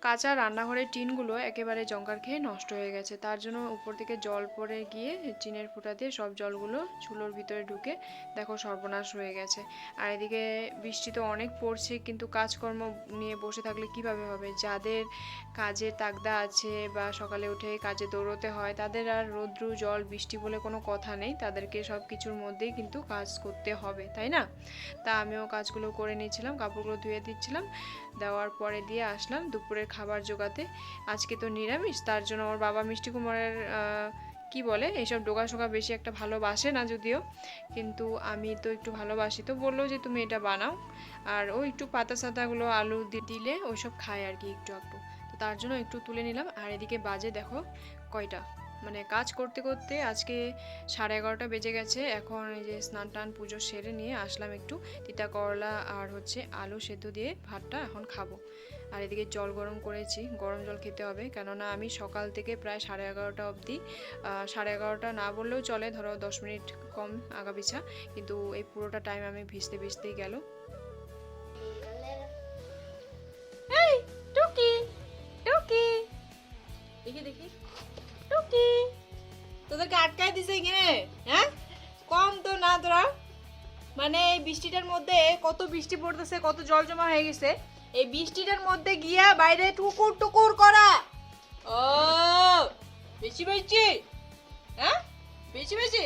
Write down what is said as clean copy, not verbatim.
কাঁচা রান্নাঘরের টিনগুলো একেবারে জঙ্কার খেয়ে নষ্ট হয়ে গেছে, তার জন্য উপর থেকে জল পড়ে গিয়ে টিনের ফুটা দিয়ে সব জলগুলো চুলোর ভিতরে ঢুকে দেখো সর্বনাশ হয়ে গেছে। আর এদিকে বৃষ্টি তো অনেক পড়ছে, কিন্তু কাজকর্ম নিয়ে বসে থাকলে কিভাবে হবে? যাদের কাজের তাগদা আছে বা সকালে উঠে কাজে দৌড়তে হয়, তাদের আর রৌদ্রু জল বৃষ্টি বলে কোনো কথা নেই, তাদেরকে সব কিছুর মধ্যেই কিন্তু কাজ করতে হবে, তাই না? তা আমিও কাজগুলো করে নিয়েছিলাম, কাপড়গুলো ধুয়ে দিচ্ছিলাম, দেওয়ার পরে দিয়ে আসলাম দুপুরের খাবার জোগাতে। আজকে তো নিরামিষ, তার জন্য আমার বাবা মিষ্টি কুমড়ের কি বলে এইসব ডোকা শোকা বেশি একটা ভালোবাসে না যদিও, কিন্তু আমি তো একটু ভালোবাসি, তো বললো যে তুমি এটা বানাও। আর ও একটু পাতা সাতাগুলো আলু দিলে ওইসব খায় আর কি একটু একটু, তো তার জন্য একটু তুলে নিলাম। আর এদিকে বাজে দেখো কয়টা, মানে কাজ করতে করতে আজকে 11:30 বেজে গেছে। এখন এই যে স্নান টান পুজো সেরে নিয়ে আসলাম, একটু তিতা করলা আর হচ্ছে আলু সেদ্ধ দিয়ে ভাতটা এখন খাবো। আর এদিকে জল গরম করেছি, গরম জল খেতে হবে, কেননা আমি সকাল থেকে প্রায় 11:30 অবধি, 11:30 না বললেও চলে, ধরো 10 মিনিট কম আগাপিছা, কিন্তু এই পুরোটা টাইম আমি ভিজতে ভিজতেই গেল। এই টুকি, টুকি, দেখি দেখি, টুকি তোদেরকে আটকায় দিছে এখানে, হ্যাঁ? কম তো না তোরা, মানে এই বৃষ্টিটার মধ্যে কত বৃষ্টি পড়তেছে, কত জল জমা হয়ে গেছে, এই বৃষ্টিটার মধ্যে গিয়া বাইরে টুকুর টুকুর করা, ও বেশি বেশি, হ্যাঁ বেশি বেশি